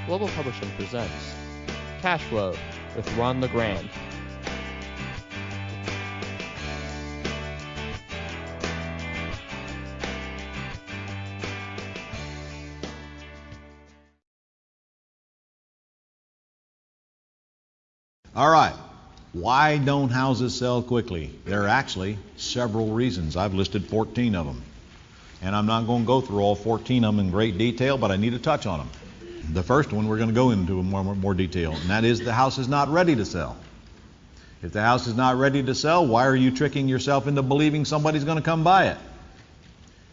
Global Publishing presents Cash Flow with Ron LeGrand. All right. Why don't houses sell quickly? There are actually several reasons. I've listed 14 of them. And I'm not going to go through all 14 of them in great detail, but I need to touch on them. The first one we're going to go into in more detail, and that is the house is not ready to sell. If the house is not ready to sell, why are you tricking yourself into believing somebody's going to come buy it?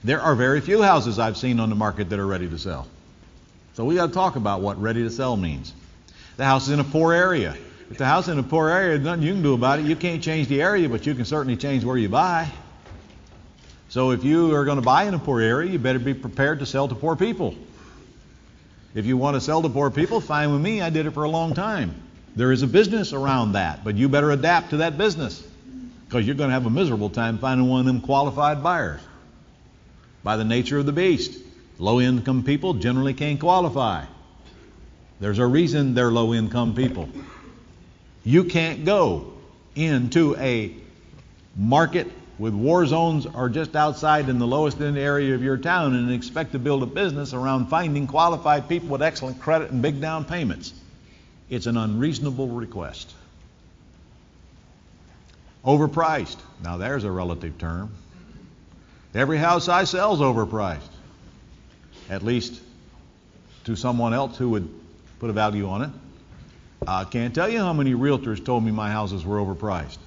There are very few houses I've seen on the market that are ready to sell. So we got to talk about what ready to sell means. The house is in a poor area. If the house is in a poor area, there's nothing you can do about it. You can't change the area, but you can certainly change where you buy. So if you are going to buy in a poor area, you better be prepared to sell to poor people. If you want to sell to poor people, fine with me. I did it for a long time. There is a business around that, but you better adapt to that business because you're going to have a miserable time finding one of them qualified buyers. By the nature of the beast, low-income people generally can't qualify. There's a reason they're low-income people. You can't go into a market with war zones or just outside in the lowest end area of your town and expect to build a business around finding qualified people with excellent credit and big down payments. It's an unreasonable request. Overpriced. Now there's a relative term. Every house I sell is overpriced. At least to someone else who would put a value on it. I can't tell you how many realtors told me my houses were overpriced.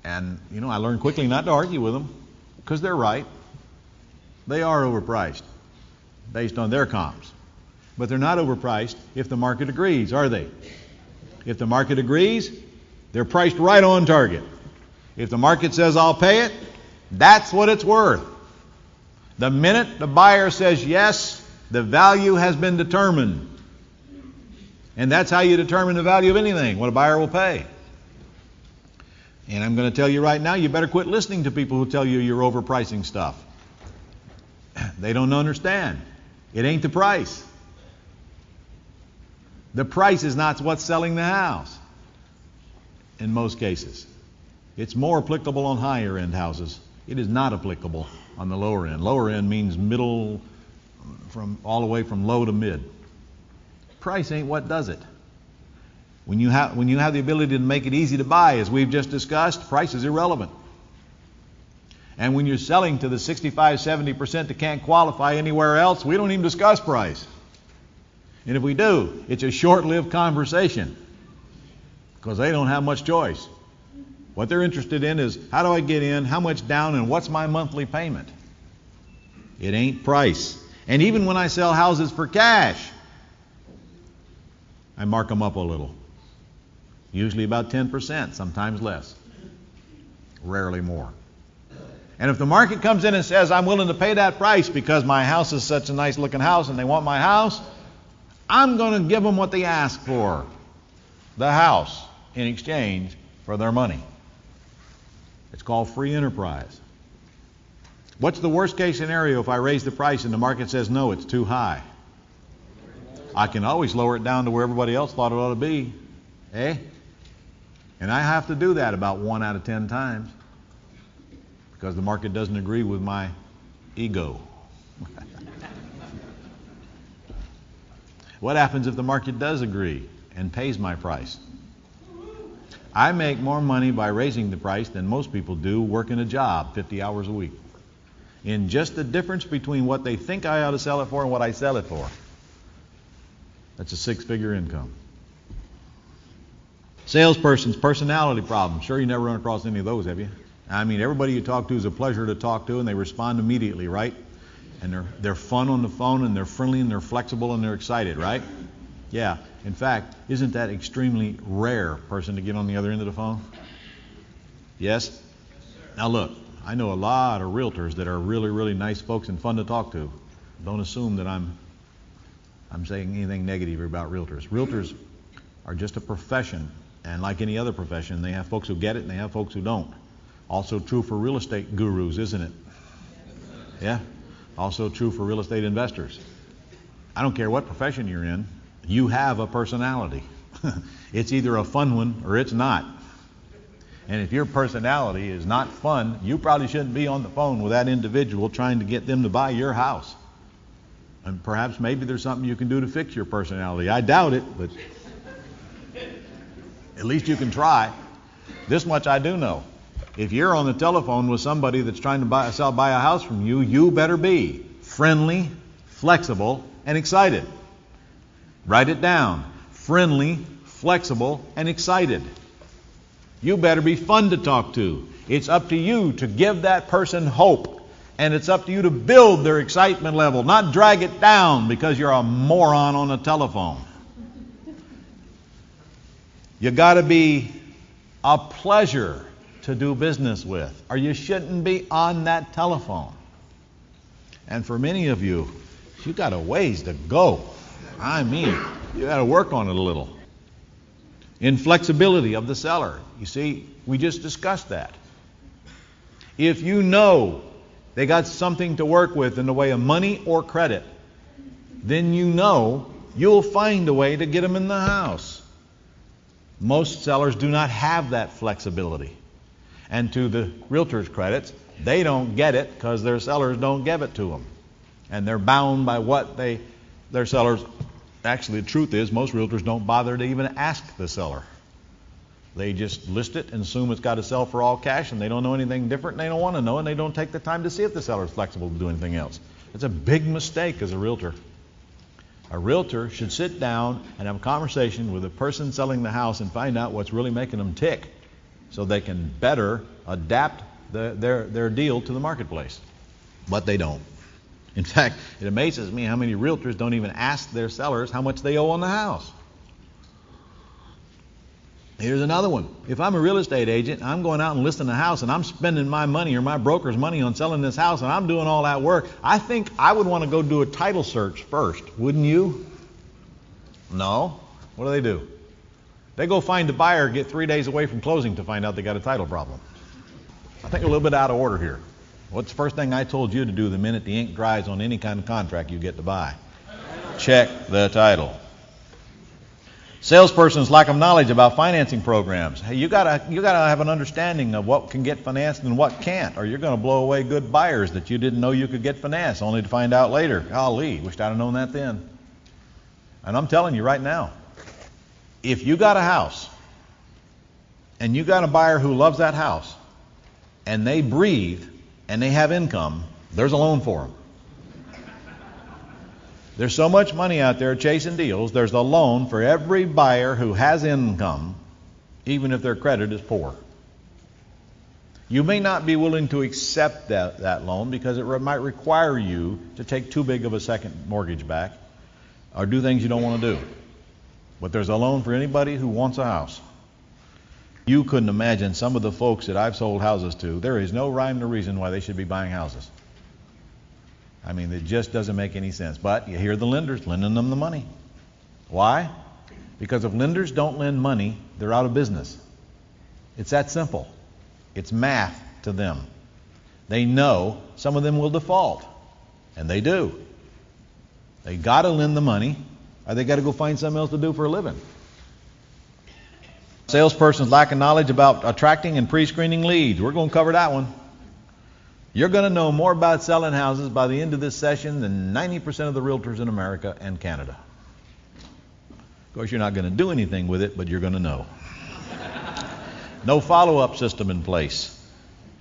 And, I learned quickly not to argue with them because they're right. They are overpriced based on their comps. But they're not overpriced if the market agrees, are they? If the market agrees, they're priced right on target. If the market says, I'll pay it, that's what it's worth. The minute the buyer says yes, the value has been determined. And that's how you determine the value of anything, what a buyer will pay. And I'm going to tell you right now, you better quit listening to people who tell you you're overpricing stuff. They don't understand. It ain't the price. The price is not what's selling the house in most cases. It's more applicable on higher end houses. It is not applicable on the lower end. Lower end means middle, from all the way from low to mid. Price ain't what does it. When you have the ability to make it easy to buy, as we've just discussed, price is irrelevant. And when you're selling to the 65-70% that can't qualify anywhere else, we don't even discuss price. And if we do, it's a short-lived conversation because they don't have much choice. What they're interested in is, how do I get in, how much down, and what's my monthly payment? It ain't price. And even when I sell houses for cash, I mark them up a little. Usually about 10%, sometimes less. Rarely more. And if the market comes in and says, I'm willing to pay that price because my house is such a nice looking house and they want my house, I'm going to give them what they ask for. The house in exchange for their money. It's called free enterprise. What's the worst case scenario if I raise the price and the market says, no, it's too high? I can always lower it down to where everybody else thought it ought to be. Eh? And I have to do that about 1 out of 10 times because the market doesn't agree with my ego. What happens if the market does agree and pays my price? I make more money by raising the price than most people do working a job 50 hours a week. In just the difference between what they think I ought to sell it for and what I sell it for. That's a 6-figure income. Salesperson's personality problem. Sure, you never run across any of those, have you? I mean, everybody you talk to is a pleasure to talk to, and they respond immediately, right? And they're fun on the phone, and they're friendly, and they're flexible, and they're excited, right? Yeah. In fact, isn't that extremely rare person to get on the other end of the phone? Yes? Now look, I know a lot of realtors that are really, really nice folks and fun to talk to. Don't assume that I'm saying anything negative about realtors. Realtors are just a profession, and like any other profession, they have folks who get it and they have folks who don't. Also true for real estate gurus, isn't it? Yeah? Also true for real estate investors. I don't care what profession you're in, you have a personality. It's either a fun one or it's not. And if your personality is not fun, you probably shouldn't be on the phone with that individual trying to get them to buy your house. And perhaps maybe there's something you can do to fix your personality. I doubt it, but at least you can try. This much I do know. If you're on the telephone with somebody that's trying to buy a house from you, you better be friendly, flexible, and excited. Write it down. Friendly, flexible, and excited. You better be fun to talk to. It's up to you to give that person hope. And it's up to you to build their excitement level, not drag it down because you're a moron on the telephone. You got to be a pleasure to do business with, or you shouldn't be on that telephone. And for many of you, you got a ways to go. I mean, you got to work on it a little. Inflexibility of the seller. You see, we just discussed that. If you know they got something to work with in the way of money or credit, then you know you'll find a way to get them in the house. Most sellers do not have that flexibility. And to the realtor's credits, they don't get it because their sellers don't give it to them. And they're bound by what their sellers. Actually, the truth is most realtors don't bother to even ask the seller. They just list it and assume it's got to sell for all cash, and they don't know anything different, and they don't want to know, and they don't take the time to see if the seller is flexible to do anything else. It's a big mistake as a realtor. A realtor should sit down and have a conversation with the person selling the house and find out what's really making them tick so they can better adapt their deal to the marketplace. But they don't. In fact, it amazes me how many realtors don't even ask their sellers how much they owe on the house. Here's another one. If I'm a real estate agent, I'm going out and listing a house, and I'm spending my money or my broker's money on selling this house, and I'm doing all that work, I think I would want to go do a title search first. Wouldn't you? No. What do? They go find a buyer, get 3 days away from closing to find out they got a title problem. I think a little bit out of order here. What's the first thing I told you to do the minute the ink dries on any kind of contract you get to buy? Check the title. Salesperson's lack of knowledge about financing programs. Hey, you gotta have an understanding of what can get financed and what can't, or you're going to blow away good buyers that you didn't know you could get financed, only to find out later. Golly, wished I'd have known that then. And I'm telling you right now, if you got a house and you got a buyer who loves that house and they breathe and they have income, there's a loan for them. There's so much money out there chasing deals, there's a loan for every buyer who has income, even if their credit is poor. You may not be willing to accept that loan because it might require you to take too big of a second mortgage back or do things you don't want to do. But there's a loan for anybody who wants a house. You couldn't imagine some of the folks that I've sold houses to, there is no rhyme or reason why they should be buying houses. I mean, it just doesn't make any sense. But you hear the lenders lending them the money. Why? Because if lenders don't lend money, they're out of business. It's that simple. It's math to them. They know some of them will default. And they do. They got to lend the money, or they got to go find something else to do for a living. Salesperson's lack of knowledge about attracting and pre-screening leads. We're going to cover that one. You're going to know more about selling houses by the end of this session than 90% of the realtors in America and Canada. Of course, you're not going to do anything with it, but you're going to know. No follow-up system in place.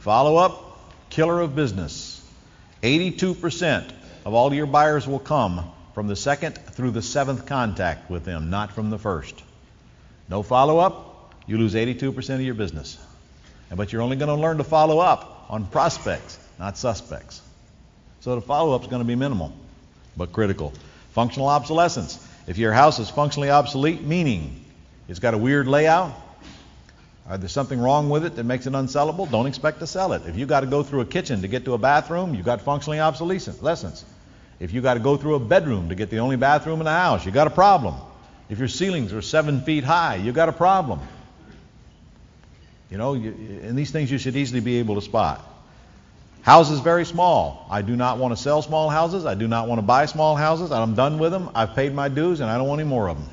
Follow-up, killer of business. 82% of all your buyers will come from the second through the seventh contact with them, not from the first. No follow-up, you lose 82% of your business. But you're only going to learn to follow up on prospects, not suspects. So the follow-up is going to be minimal, but critical. Functional obsolescence. If your house is functionally obsolete, meaning it's got a weird layout, or there's something wrong with it that makes it unsellable, don't expect to sell it. If you got to go through a kitchen to get to a bathroom, you've got functionally obsolescence. If you got to go through a bedroom to get the only bathroom in the house, you got a problem. If your ceilings are 7 feet high, you got a problem. You know, and these things you should easily be able to spot. Houses very small. I do not want to sell small houses. I do not want to buy small houses. I'm done with them. I've paid my dues, and I don't want any more of them.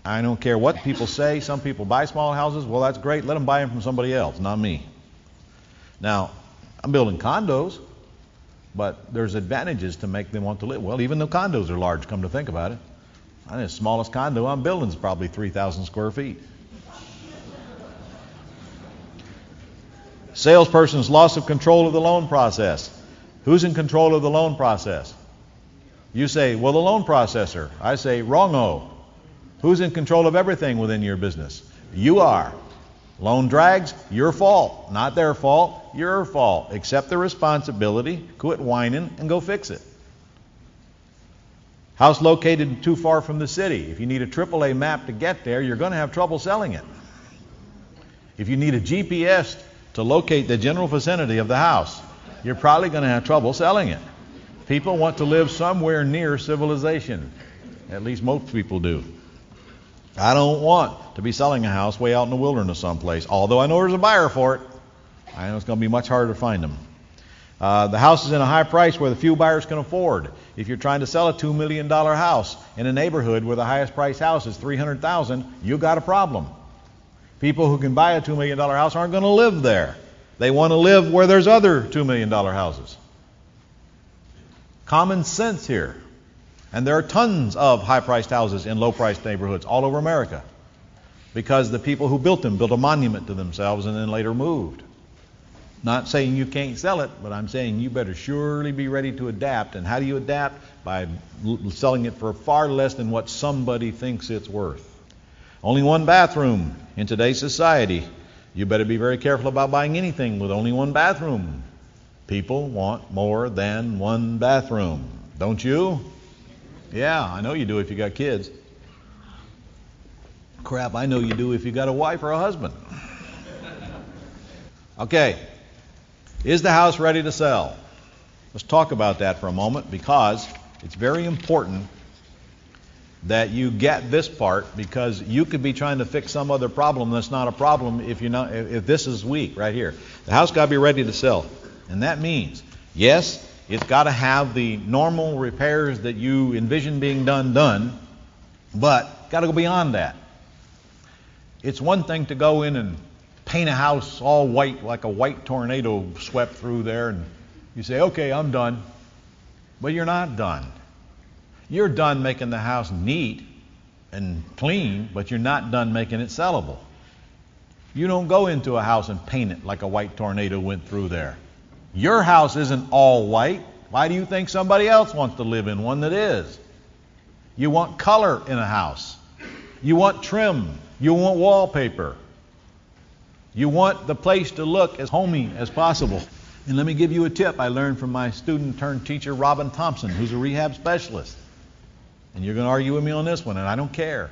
I don't care what people say. Some people buy small houses. Well, that's great. Let them buy them from somebody else, not me. Now, I'm building condos, but there's advantages to make them want to live. Well, even though condos are large, come to think about it. I think the smallest condo I'm building is probably 3,000 square feet. Salesperson's loss of control of the loan process. Who's in control of the loan process? You say, well, the loan processor. I say, wrong-o. Who's in control of everything within your business? You are. Loan drags, your fault. Not their fault, your fault. Accept the responsibility, quit whining, and go fix it. House located too far from the city. If you need a AAA map to get there, you're going to have trouble selling it. If you need a GPS to locate the general vicinity of the house, you're probably going to have trouble selling it. People want to live somewhere near civilization. At least most people do. I don't want to be selling a house way out in the wilderness someplace, although I know there's a buyer for it. I know it's going to be much harder to find them. The house is in a high price where the few buyers can afford. If you're trying to sell a $2 million house in a neighborhood where the highest priced house is $300,000, you got a problem. People who can buy a $2 million house aren't going to live there. They want to live where there's other $2 million houses. Common sense here. And there are tons of high-priced houses in low-priced neighborhoods all over America because the people who built them built a monument to themselves and then later moved. Not saying you can't sell it, but I'm saying you better surely be ready to adapt. And how do you adapt? By selling it for far less than what somebody thinks it's worth. Only one bathroom in today's society. You better be very careful about buying anything with only one bathroom. People want more than one bathroom. Don't you? Yeah, I know you do if you got kids. Crap, I know you do if you got a wife or a husband. Okay, is the house ready to sell? Let's talk about that for a moment because it's very important that you get this part because you could be trying to fix some other problem that's not a problem if this is weak right here. The house got to be ready to sell. And that means, yes, it's got to have the normal repairs that you envision being done, but got to go beyond that. It's one thing to go in and paint a house all white like a white tornado swept through there and you say, okay, I'm done. But you're not done. You're done making the house neat and clean, but you're not done making it sellable. You don't go into a house and paint it like a white tornado went through there. Your house isn't all white. Why do you think somebody else wants to live in one that is? You want color in a house. You want trim. You want wallpaper. You want the place to look as homey as possible. And let me give you a tip I learned from my student turned teacher, Robin Thompson, who's a rehab specialist. And you're going to argue with me on this one, and I don't care.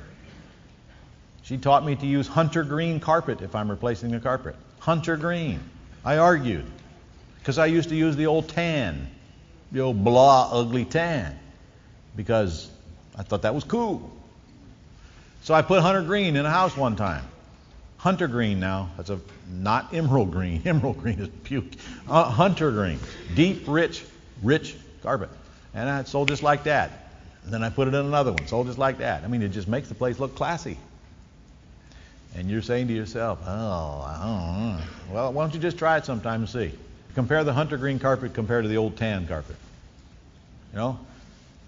She taught me to use hunter green carpet if I'm replacing a carpet. Hunter green. I argued. Because I used to use the old tan. The old blah, ugly tan. Because I thought that was cool. So I put hunter green in a house one time. Hunter green now. That's not emerald green. Emerald green is puke. Hunter green. Deep, rich carpet. And I sold just like that. And then I put it in another one. Sold just like that. I mean, it just makes the place look classy. And you're saying to yourself, oh, I don't know. Well, why don't you just try it sometime and see. Compare the hunter green carpet compared to the old tan carpet. You know?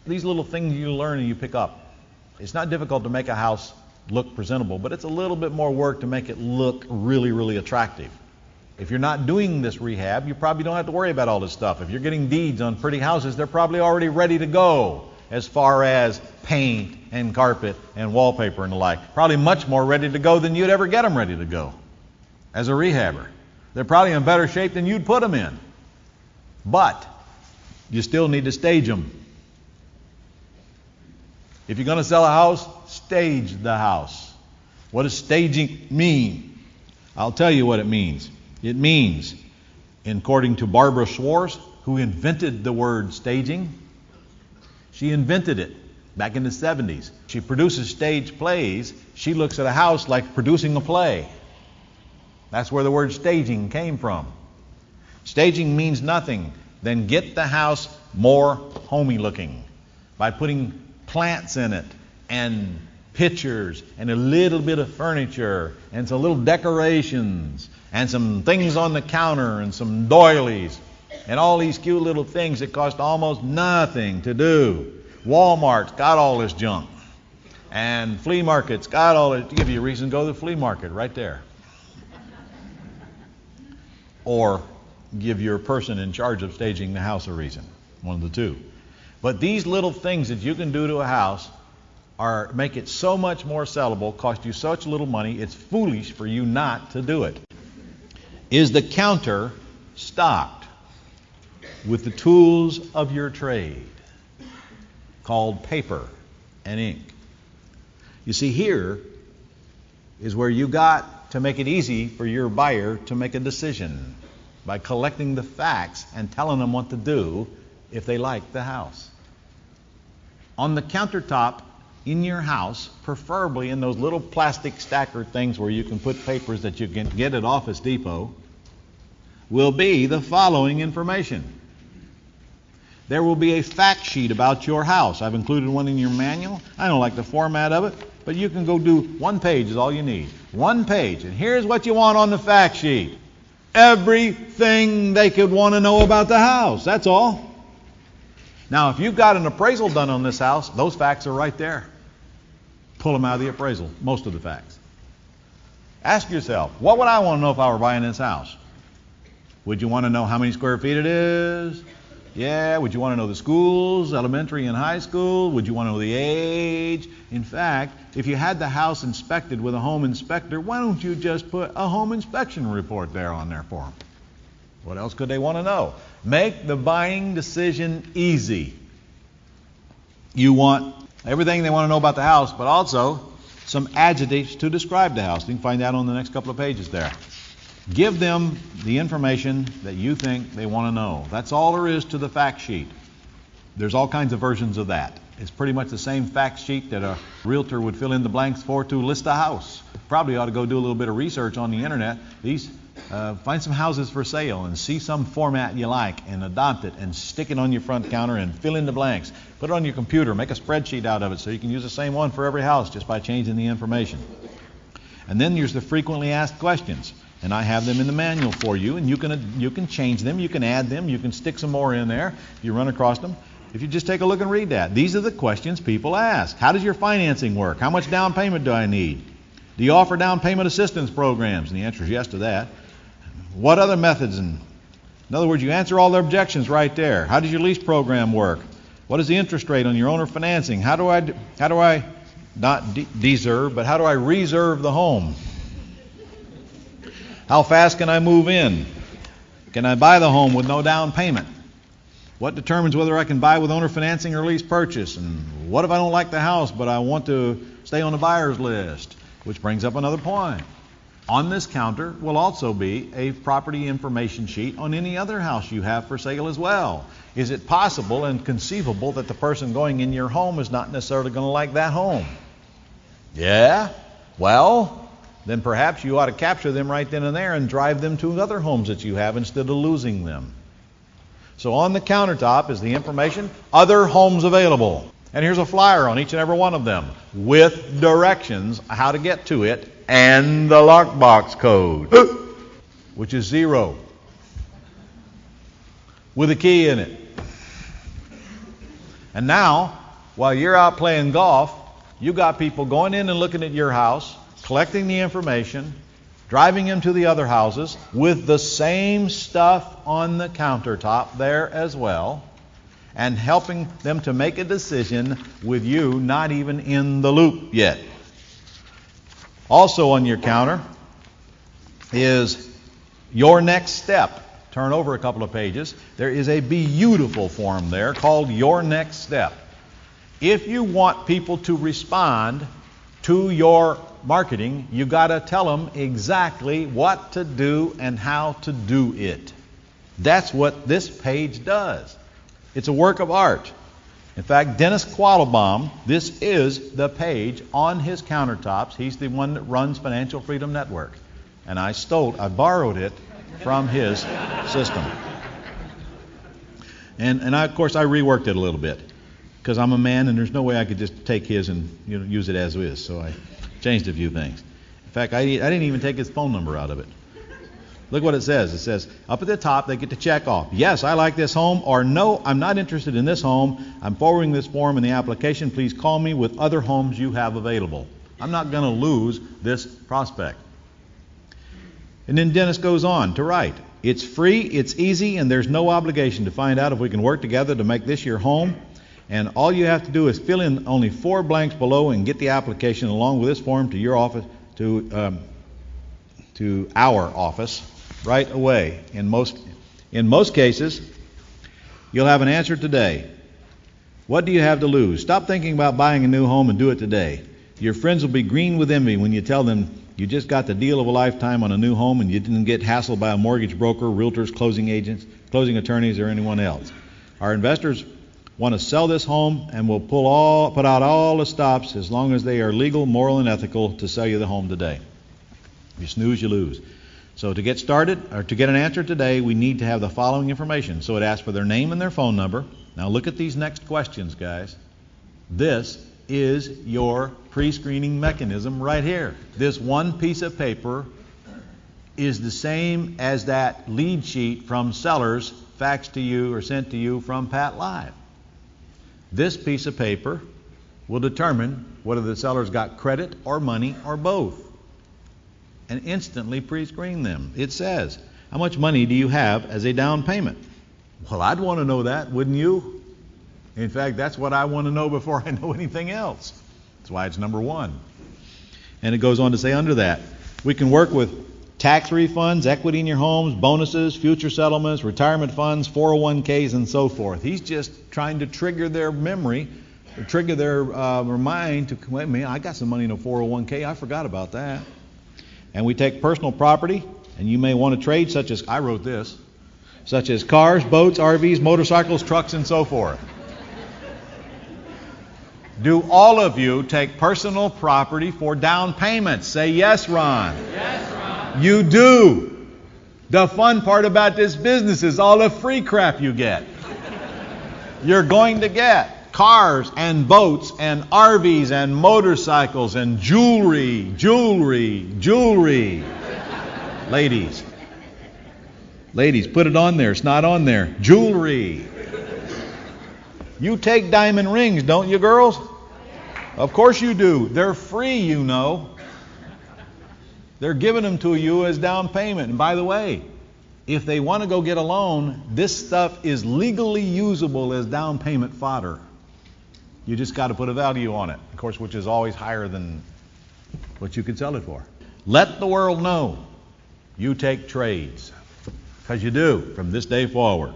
These little things you learn and you pick up. It's not difficult to make a house look presentable, but it's a little bit more work to make it look really, really attractive. If you're not doing this rehab, you probably don't have to worry about all this stuff. If you're getting deeds on pretty houses, they're probably already ready to go as far as paint and carpet and wallpaper and the like. Probably much more ready to go than you'd ever get them ready to go as a rehabber. They're probably in better shape than you'd put them in. But you still need to stage them. If you're going to sell a house, stage the house. What does staging mean? I'll tell you what it means. It means, according to Barbara Schwartz, who invented the word staging, she invented it back in the 70s. She produces stage plays. She looks at a house like producing a play. That's where the word staging came from. Staging means nothing than get the house more homey looking by putting plants in it and pictures and a little bit of furniture and some little decorations and some things on the counter and some doilies and all these cute little things that cost almost nothing to do. Walmart's got all this junk. And flea markets got all it. To give you a reason to go to the flea market right there. Or give your person in charge of staging the house a reason. One of the two. But these little things that you can do to a house make it so much more sellable, cost you such little money, it's foolish for you not to do it. Is the counter stocked with the tools of your trade, called paper and ink? You see, here is where you got to make it easy for your buyer to make a decision by collecting the facts and telling them what to do if they like the house. On the countertop in your house, preferably in those little plastic stacker things where you can put papers that you can get at Office Depot, will be the following information. There will be a fact sheet about your house. I've included one in your manual. I don't like the format of it, but you can go do 1 page is all you need. 1 page. And here's what you want on the fact sheet. Everything they could want to know about the house. That's all. Now, if you've got an appraisal done on this house, those facts are right there. Pull them out of the appraisal, most of the facts. Ask yourself, what would I want to know if I were buying this house? Would you want to know how many square feet it is? Yeah. Would you want to know the schools, elementary and high school? Would you want to know the age? In fact, if you had the house inspected with a home inspector, why don't you just put a home inspection report there on there for them? What else could they want to know? Make the buying decision easy. You want everything they want to know about the house, but also some adjectives to describe the house. You can find that on the next couple of pages there. Give them the information that you think they want to know. That's all there is to the fact sheet. There's all kinds of versions of that. It's pretty much the same fact sheet that a realtor would fill in the blanks for to list a house. Probably ought to go do a little bit of research on the internet. Find some houses for sale and see some format you like and adopt it and stick it on your front counter and fill in the blanks. Put it on your computer. Make a spreadsheet out of it so you can use the same one for every house just by changing the information. And then there's the frequently asked questions. And I have them in the manual for you, and you can change them, you can add them, you can stick some more in there if you run across them. If you just take a look and read that. These are the questions people ask. How does your financing work? How much down payment do I need? Do you offer down payment assistance programs? And the answer is yes to that. What other methods? In other words, you answer all their objections right there. How does your lease program work? What is the interest rate on your owner financing? How do I not deserve, but how do I reserve the home? How fast can I move in? Can I buy the home with no down payment? What determines whether I can buy with owner financing or lease purchase? And what if I don't like the house, but I want to stay on the buyer's list? Which brings up another point. On this counter will also be a property information sheet on any other house you have for sale as well. Is it possible and conceivable that the person going in your home is not necessarily going to like that home? Yeah? Well, then perhaps you ought to capture them right then and there and drive them to other homes that you have instead of losing them. So on the countertop is the information, other homes available. And here's a flyer on each and every one of them with directions how to get to it and the lockbox code, which is 0, with a key in it. And now, while you're out playing golf, you got people going in and looking at your house, collecting the information, driving them to the other houses with the same stuff on the countertop there as well, and helping them to make a decision with you not even in the loop yet. Also on your counter is your next step. Turn over a couple of pages. There is a beautiful form there called Your Next Step. If you want people to respond to your marketing, you got to tell them exactly what to do and how to do it. That's what this page does. It's a work of art. In fact, Dennis Quattlebaum, this is the page on his countertops. He's the one that runs Financial Freedom Network. And I borrowed it from his system. And of course, I reworked it a little bit because I'm a man and there's no way I could just take his and use it as is. So I changed a few things. In fact, I didn't even take his phone number out of it. Look what it says. It says, up at the top, they get to check off. Yes, I like this home, or no, I'm not interested in this home. I'm forwarding this form in the application. Please call me with other homes you have available. I'm not going to lose this prospect. And then Dennis goes on to write, it's free, it's easy, and there's no obligation to find out if we can work together to make this your home. And all you have to do is fill in only 4 blanks below and get the application along with this form to your office, to our office right away. In most cases, you'll have an answer today. What do you have to lose? Stop thinking about buying a new home and do it today. Your friends will be green with envy when you tell them you just got the deal of a lifetime on a new home and you didn't get hassled by a mortgage broker, realtors, closing agents, closing attorneys, or anyone else. Our investors want to sell this home and will put out all the stops as long as they are legal, moral, and ethical to sell you the home today. If you snooze, you lose. So to get started, or to get an answer today, we need to have the following information. So it asks for their name and their phone number. Now look at these next questions, guys. This is your pre-screening mechanism right here. This one piece of paper is the same as that lead sheet from sellers faxed to you or sent to you from Pat Live. This piece of paper will determine whether the seller's got credit or money or both, and instantly pre-screen them. It says, how much money do you have as a down payment? Well, I'd want to know that, wouldn't you? In fact, that's what I want to know before I know anything else. That's why it's number 1. And it goes on to say under that, we can work with tax refunds, equity in your homes, bonuses, future settlements, retirement funds, 401ks, and so forth. He's just trying to trigger their memory, or trigger their mind to, wait a minute, I got some money in a 401k, I forgot about that. And we take personal property, and you may want to trade, such as, I wrote this, such as cars, boats, RVs, motorcycles, trucks, and so forth. Do all of you take personal property for down payments? Say yes, Ron. Yes, Ron. You do. The fun part about this business is all the free crap you get. You're going to get cars and boats and RVs and motorcycles and jewelry. Ladies, put it on there. It's not on there. Jewelry. You take diamond rings, don't you, girls? Of course you do. They're free, you know. They're giving them to you as down payment. And by the way, if they want to go get a loan, this stuff is legally usable as down payment fodder. You just got to put a value on it, of course, which is always higher than what you could sell it for. Let the world know you take trades, because you do from this day forward.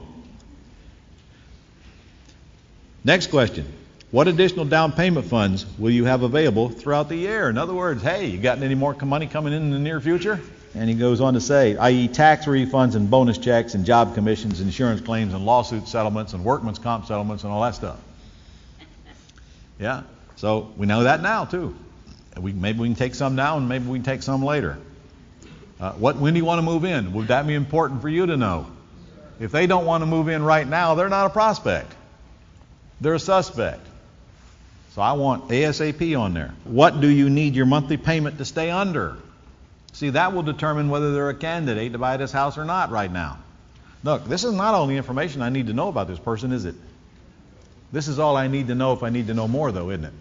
Next question. What additional down payment funds will you have available throughout the year? In other words, hey, you got any more money coming in the near future? And he goes on to say, i.e. tax refunds and bonus checks and job commissions, insurance claims and lawsuit settlements and workman's comp settlements and all that stuff. Yeah, so we know that now too. Maybe we can take some now and maybe we can take some later. When do you want to move in? Would that be important for you to know? If they don't want to move in right now, they're not a prospect. They're a suspect. So I want ASAP on there. What do you need your monthly payment to stay under? See, that will determine whether they're a candidate to buy this house or not right now. Look, this is not only information I need to know about this person, is it? This is all I need to know if I need to know more, though, isn't it?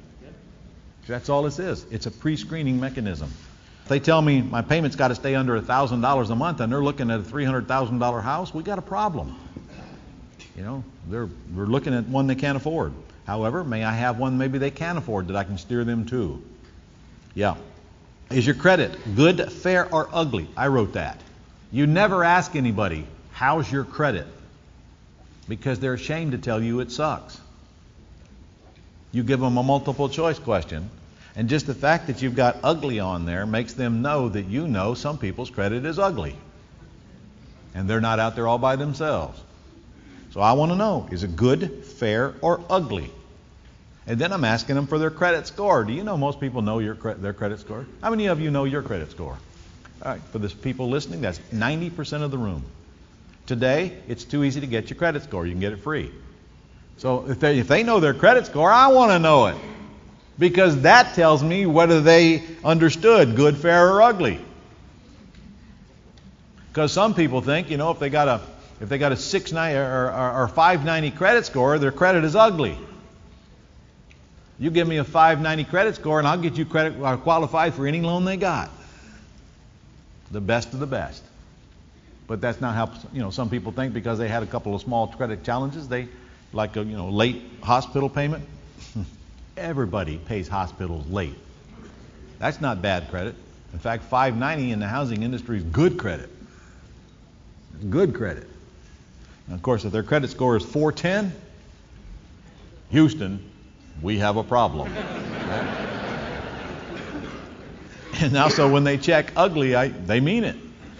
That's all this is. It's a pre-screening mechanism. If they tell me my payment's got to stay under $1,000 a month and they're looking at a $300,000 house, we got a problem. You know, we're looking at one they can't afford. However, may I have one maybe they can afford that I can steer them to? Yeah. Is your credit good, fair, or ugly? I wrote that. You never ask anybody, how's your credit? Because they're ashamed to tell you it sucks. You give them a multiple choice question, and just the fact that you've got ugly on there makes them know that you know some people's credit is ugly. And they're not out there all by themselves. So I want to know, is it good, fair, or ugly? And then I'm asking them for their credit score. Do you know most people know their credit score? How many of you know your credit score? All right, for the people listening, that's 90% of the room. Today, it's too easy to get your credit score. You can get it free. So if they know their credit score, I want to know it. Because that tells me whether they understood good, fair, or ugly. Because some people think, if they got a 690 or 590 credit score, their credit is ugly. You give me a 590 credit score, and I'll get you credit qualified for any loan they got. The best of the best. But that's not how some people think, because they had a couple of small credit challenges. They like a late hospital payment. Everybody pays hospitals late. That's not bad credit. In fact, 590 in the housing industry is good credit. Good credit. And of course, if their credit score is 410, Houston, we have a problem. And now, so when they check ugly, they mean it.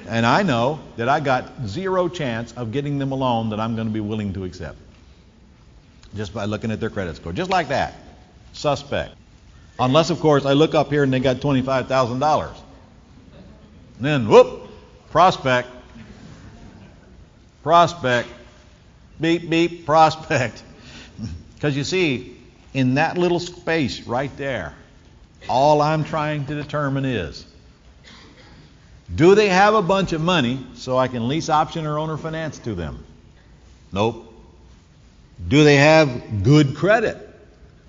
And I know that I got zero chance of getting them a loan that I'm going to be willing to accept. Just by looking at their credit score. Just like that. Suspect. Unless, of course, I look up here and they got $25,000. And then, whoop, prospect. Prospect. Beep, beep, prospect. Because you see, in that little space right there, all I'm trying to determine is, do they have a bunch of money so I can lease, option, or owner finance to them? Nope. Do they have good credit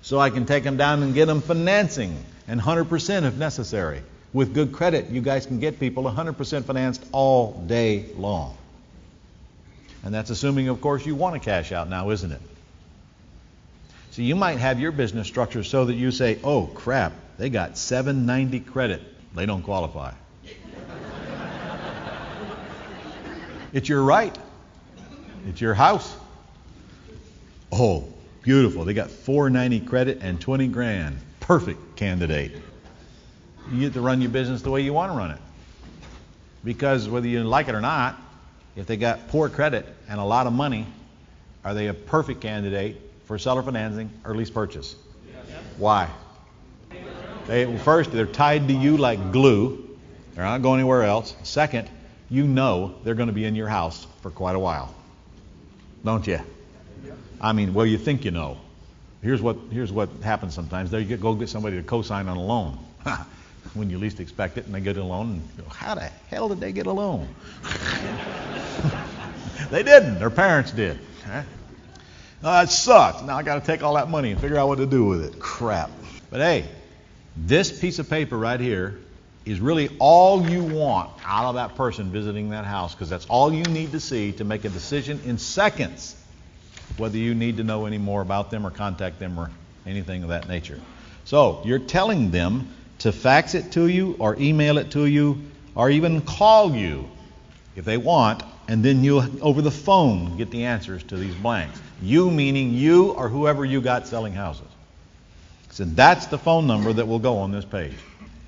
so I can take them down and get them financing, and 100% if necessary? With good credit, you guys can get people 100% financed all day long. And that's assuming, of course, you want to cash out now, isn't it? So you might have your business structured so that you say, oh, crap, they got 790 credit. They don't qualify. It's your right. It's your house. Oh, beautiful. They got 490 credit and 20 grand. Perfect candidate. You get to run your business the way you want to run it. Because whether you like it or not, if they got poor credit and a lot of money, are they a perfect candidate for seller financing or lease purchase? Yes. Why? First, they're tied to you like glue. They're not going anywhere else. Second, you know they're going to be in your house for quite a while. Don't you? I mean, well, you think you know. Here's what happens sometimes. You go get somebody to co-sign on a loan when you least expect it, and they get a loan, and you go, how the hell did they get a loan? They didn't. Their parents did. Oh, that sucks. Now I got to take all that money and figure out what to do with it. Crap. But hey, this piece of paper right here is really all you want out of that person visiting that house, because that's all you need to see to make a decision in seconds whether you need to know any more about them or contact them or anything of that nature. So you're telling them to fax it to you or email it to you or even call you if they want, and then you'll, over the phone, get the answers to these blanks. You meaning you or whoever you got selling houses. So that's the phone number that will go on this page.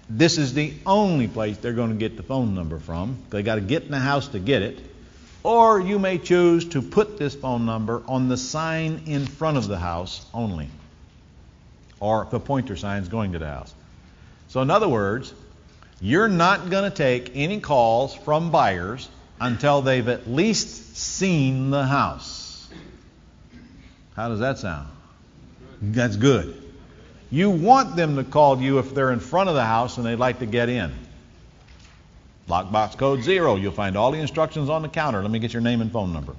This is the only place they're going to get the phone number from. They got to get in the house to get it. Or you may choose to put this phone number on the sign in front of the house only, or the pointer signs going to the house. So in other words, you're not going to take any calls from buyers until they've at least seen the house. How does that sound? That's good. You want them to call you if they're in front of the house and they'd like to get in. Lockbox code 0. You'll find all the instructions on the counter. Let me get your name and phone number.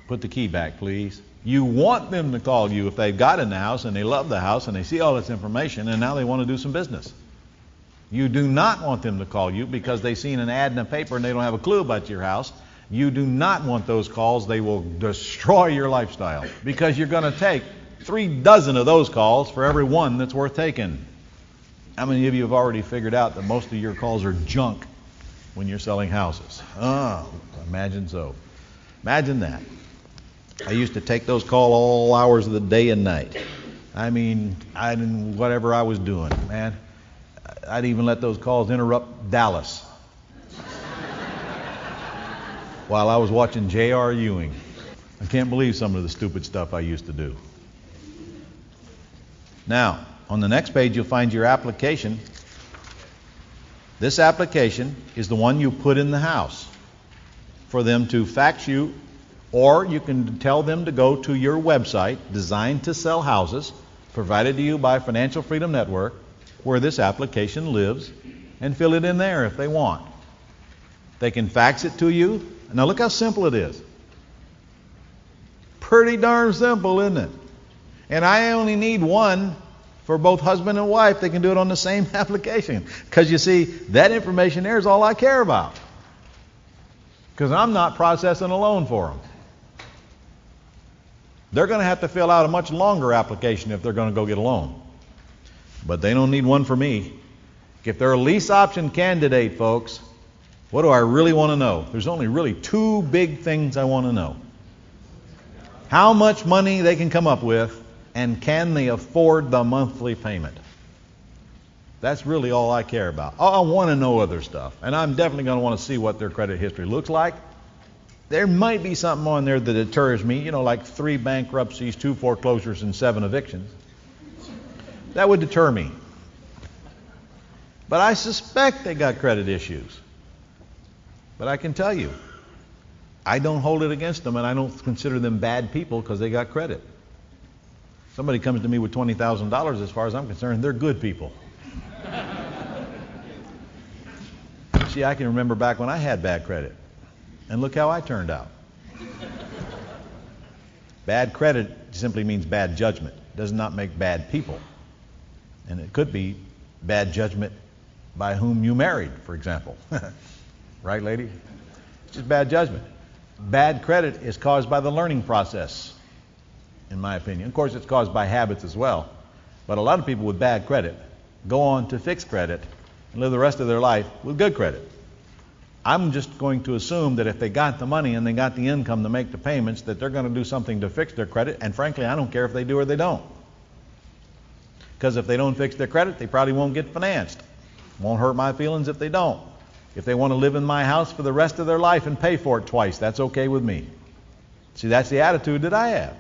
Put the key back, please. You want them to call you if they've got in the house and they love the house and they see all this information and now they want to do some business. You do not want them to call you because they've seen an ad in the paper and they don't have a clue about your house. You do not want those calls. They will destroy your lifestyle because you're going to take 36 of those calls for every one that's worth taking. How many of you have already figured out that most of your calls are junk when you're selling houses? Oh, imagine so. Imagine that. I used to take those calls all hours of the day and night. I mean, whatever I was doing, man. I'd even let those calls interrupt Dallas while I was watching J.R. Ewing. I can't believe some of the stupid stuff I used to do. Now, on the next page, you'll find your application. This application is the one you put in the house for them to fax you, or you can tell them to go to your website, Designed to Sell Houses, provided to you by Financial Freedom Network, where this application lives, and fill it in there if they want. They can fax it to you. Now look how simple it is. Pretty darn simple, isn't it? And I only need one for both husband and wife. They can do it on the same application. Because you see, that information there is all I care about. Because I'm not processing a loan for them. They're going to have to fill out a much longer application if they're going to go get a loan. But they don't need one for me. If they're a lease option candidate, folks, what do I really want to know? There's only really two big things I want to know. How much money they can come up with, and can they afford the monthly payment? That's really all I care about. I want to know other stuff, and I'm definitely going to want to see what their credit history looks like. There might be something on there that deters me, like 3 bankruptcies, 2 foreclosures, and 7 evictions. That would deter me. But I suspect they got credit issues. But I can tell you, I don't hold it against them, and I don't consider them bad people because they got credit. Somebody comes to me with $20,000, as far as I'm concerned, they're good people. See, I can remember back when I had bad credit, and look how I turned out. Bad credit simply means bad judgment. It does not make bad people. And it could be bad judgment by whom you married, for example. Right, lady? It's just bad judgment. Bad credit is caused by the learning process, in my opinion. Of course, it's caused by habits as well. But a lot of people with bad credit go on to fixed credit and live the rest of their life with good credit. I'm just going to assume that if they got the money and they got the income to make the payments, that they're going to do something to fix their credit. And frankly, I don't care if they do or they don't. Because if they don't fix their credit, they probably won't get financed. Won't hurt my feelings if they don't. If they want to live in my house for the rest of their life and pay for it twice, that's okay with me. See, that's the attitude that I have.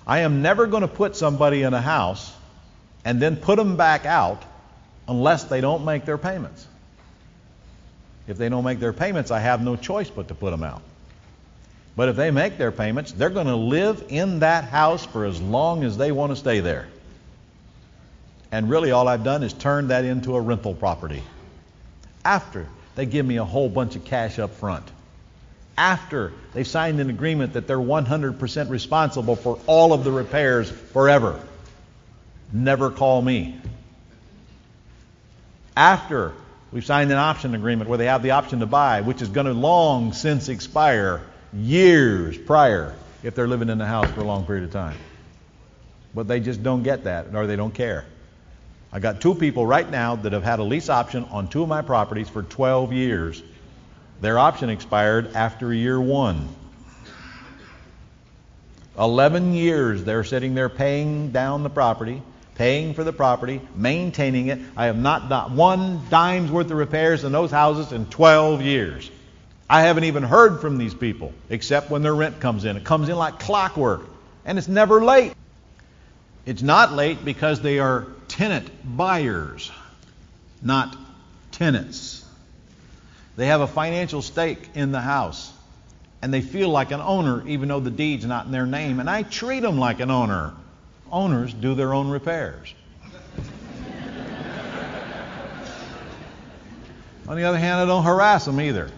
I am never going to put somebody in a house and then put them back out unless they don't make their payments. If they don't make their payments, I have no choice but to put them out. But if they make their payments, they're going to live in that house for as long as they want to stay there. And really all I've done is turn that into a rental property. After they give me a whole bunch of cash up front. After they've signed an agreement that they're 100% responsible for all of the repairs forever. Never call me. After we've signed an option agreement where they have the option to buy, which is going to long since expire years prior if they're living in the house for a long period of time. But they just don't get that, or they don't care. I got 2 people right now that have had a lease option on 2 of my properties for 12 years. Their option expired after year 1. 11 years they're sitting there paying down the property, paying for the property, maintaining it. I have not done 1 dime's worth of repairs in those houses in 12 years. I haven't even heard from these people except when their rent comes in. It comes in like clockwork, and it's never late. It's not late because they are tenant buyers, not tenants. They have a financial stake in the house, and they feel like an owner even though the deed's not in their name, and I treat them like an owner. Owners do their own repairs. On the other hand, I don't harass them either.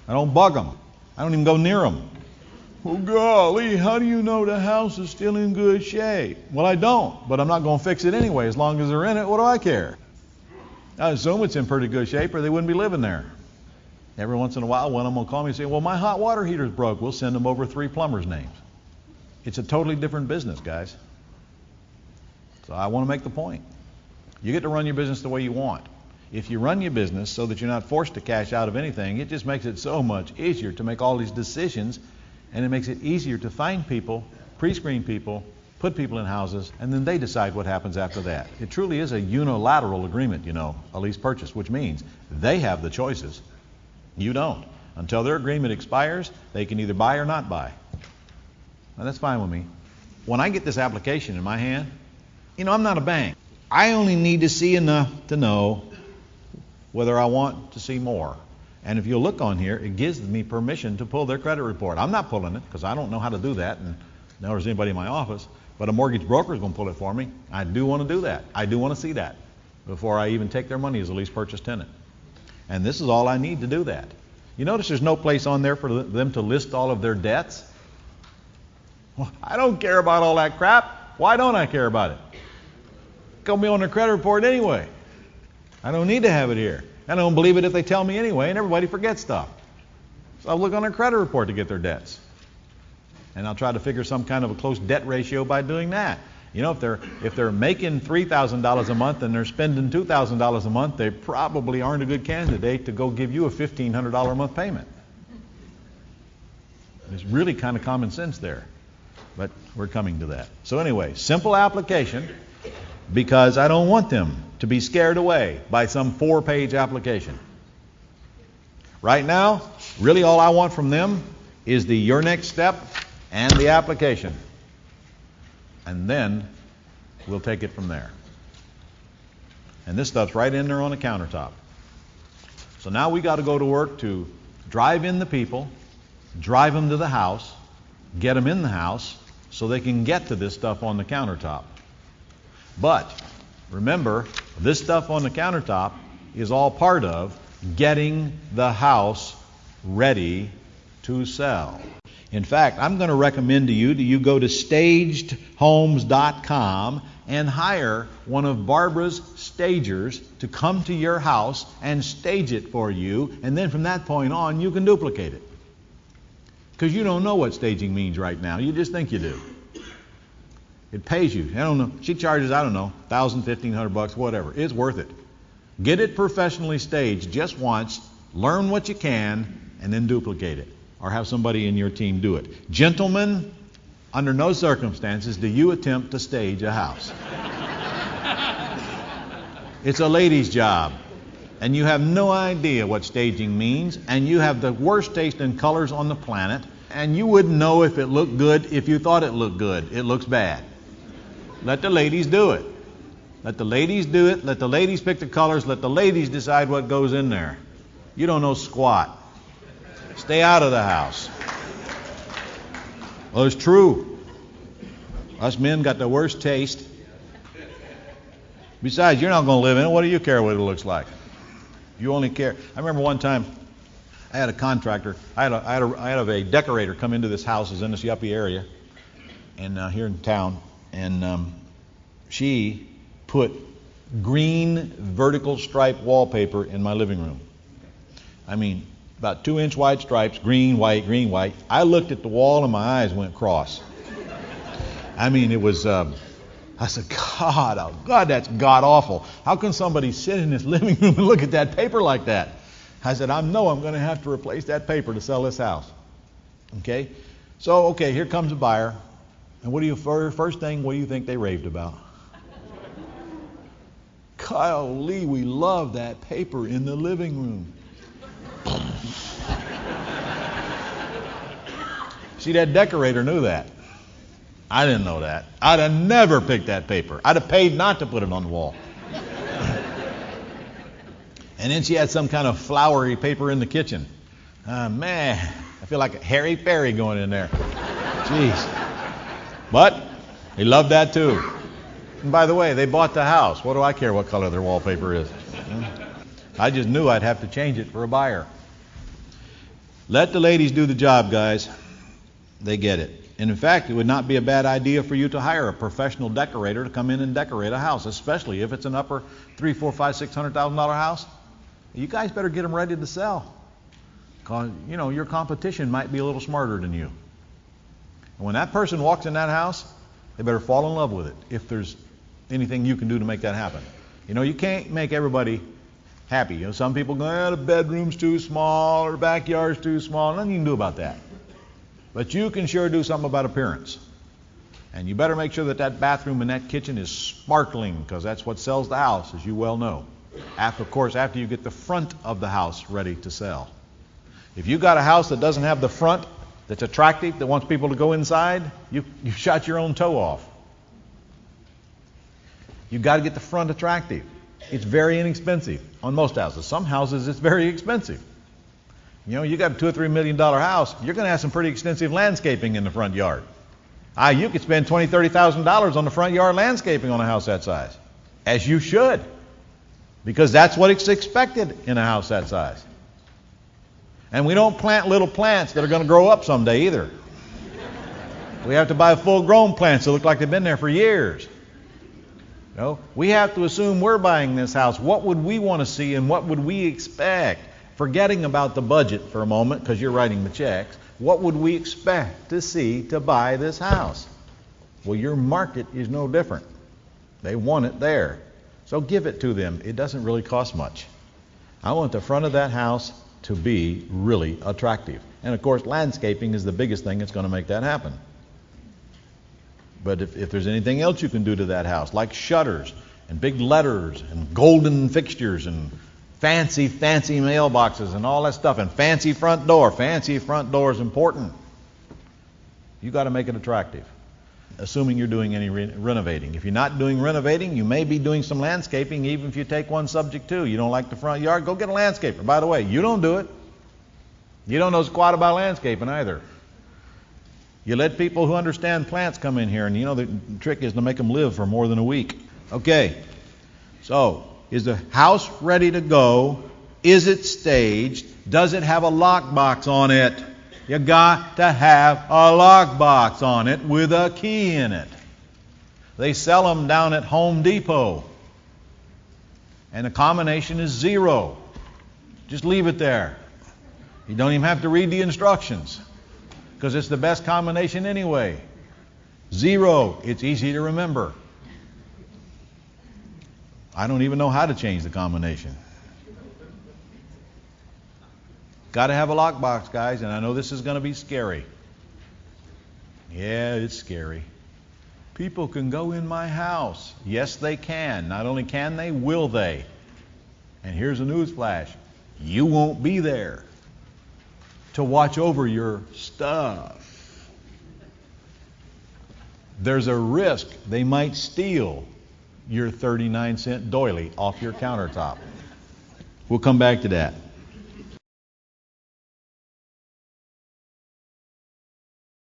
I don't bug them. I don't even go near them. Well, golly, how do you know the house is still in good shape? Well, I don't, but I'm not going to fix it anyway. As long as they're in it, what do I care? I assume it's in pretty good shape or they wouldn't be living there. Every once in a while, one of them will call me and say, well, my hot water heater's broke. We'll send them over 3 plumbers' names. It's a totally different business, guys. So I want to make the point. You get to run your business the way you want. If you run your business so that you're not forced to cash out of anything, it just makes it so much easier to make all these decisions, and it makes it easier to find people, pre-screen people, put people in houses, and then they decide what happens after that. It truly is a unilateral agreement, a lease purchase, which means they have the choices. You don't. Until their agreement expires, they can either buy or not buy. Now, that's fine with me. When I get this application in my hand, I'm not a bank. I only need to see enough to know whether I want to see more. And if you look on here, it gives me permission to pull their credit report. I'm not pulling it because I don't know how to do that, and nor does anybody in my office. But a mortgage broker is going to pull it for me. I do want to do that. I do want to see that before I even take their money as a lease purchase tenant. And this is all I need to do that. You notice there's no place on there for them to list all of their debts? Well, I don't care about all that crap. Why don't I care about it? It's going to be on their credit report anyway. I don't need to have it here. I don't believe it if they tell me anyway, and everybody forgets stuff. So I'll look on their credit report to get their debts. And I'll try to figure some kind of a close debt ratio by doing that. You know, if they're making $3,000 a month and they're spending $2,000 a month, they probably aren't a good candidate to go give you a $1,500 a month payment. There's really kind of common sense there. But we're coming to that. So anyway, simple application, because I don't want them to be scared away by some 4-page application. Right now, really all I want from them is the your next step and the application. And then we'll take it from there. And this stuff's right in there on the countertop. So now we got to go to work to drive in the people, drive them to the house, get them in the house so they can get to this stuff on the countertop. But remember, this stuff on the countertop is all part of getting the house ready to sell. In fact, I'm going to recommend to you go to stagedhomes.com and hire one of Barbara's stagers to come to your house and stage it for you, and then from that point on you can duplicate it. Because you don't know what staging means right now. You just think you do. It pays you. I don't know. She charges, I don't know, $1,000, $1,500, whatever. It's worth it. Get it professionally staged just once, learn what you can, and then duplicate it. Or have somebody in your team do it. Gentlemen, under no circumstances do you attempt to stage a house. It's a lady's job. And you have no idea what staging means, and you have the worst taste in colors on the planet, and you wouldn't know if it looked good if you thought it looked good. It looks bad. Let the ladies do it. Let the ladies do it. Let the ladies pick the colors. Let the ladies decide what goes in there. You don't know squat. Stay out of the house. Well, it's true. Us men got the worst taste. Besides, you're not going to live in it. What do you care what it looks like? You only care. I remember one time I had a contractor. I had a decorator come into this house. It's in this yuppie area, and here in town, and she put green vertical stripe wallpaper in my living room. I mean, about 2-inch wide stripes, green, white, green, white. I looked at the wall and my eyes went cross. I mean, it was, I said, God, oh God, that's God awful. How can somebody sit in this living room and look at that paper like that? I said, I'm going to have to replace that paper to sell this house. Okay? So, okay, here comes a buyer. And what do you, first thing, what do you think they raved about? Kyle Lee, we love that paper in the living room. See, that decorator knew that. I didn't know that. I'd have never picked that paper. I'd have paid not to put it on the wall. And then she had some kind of flowery paper in the kitchen. Man, I feel like a Harry Perry going in there. Jeez. But he loved that too. And by the way, they bought the house. What do I care what color their wallpaper is? I just knew I'd have to change it for a buyer. Let the ladies do the job, guys. They get it. And in fact, it would not be a bad idea for you to hire a professional decorator to come in and decorate a house, especially if it's an upper $300,000, $400,000, $500,000, $600,000 house. You guys better get them ready to sell. Because, your competition might be a little smarter than you. And when that person walks in that house, they better fall in love with it if there's anything you can do to make that happen. You can't make everybody happy. Some people go, the bedroom's too small or the backyard's too small. Nothing you can do about that. But you can sure do something about appearance. And you better make sure that bathroom and that kitchen is sparkling, because that's what sells the house, as you well know. After you get the front of the house ready to sell. If you got a house that doesn't have the front that's attractive, that wants people to go inside, you shot your own toe off. You've got to get the front attractive. It's very inexpensive on most houses. Some houses it's very expensive. You know, you got a $2 or $3 million house, you're going to have some pretty extensive landscaping in the front yard. You could spend $20,000, $30,000 on the front yard landscaping on a house that size, as you should, because that's what is expected in a house that size. And we don't plant little plants that are going to grow up someday either. We have to buy full-grown plants that look like they've been there for years. No, we have to assume we're buying this house. What would we want to see and what would we expect? Forgetting about the budget for a moment because you're writing the checks. What would we expect to see to buy this house? Well, your market is no different. They want it there. So give it to them. It doesn't really cost much. I want the front of that house to be really attractive. And of course, landscaping is the biggest thing that's going to make that happen. But if there's anything else you can do to that house, like shutters and big letters and golden fixtures and fancy mailboxes and all that stuff, and fancy front door is important. You got to make it attractive, assuming you're doing any renovating. If you're not doing renovating, you may be doing some landscaping, even if you take one subject too. You don't like the front yard, go get a landscaper. By the way, you don't do it. You don't know squat about landscaping either. You let people who understand plants come in here, and you know the trick is to make them live for more than a week. Okay, so is the house ready to go? Is it staged? Does it have a lockbox on it? You got to have a lockbox on it with a key in it. They sell them down at Home Depot. And the combination is 0. Just leave it there. You don't even have to read the instructions, because it's the best combination anyway. 0. It's easy to remember. I don't even know how to change the combination. Got to have a lockbox, guys, and I know this is going to be scary. Yeah, it's scary. People can go in my house. Yes, they can. Not only can they, will they. And here's a news flash. You won't be there to watch over your stuff. There's a risk they might steal your 39-cent doily off your countertop. We'll come back to that.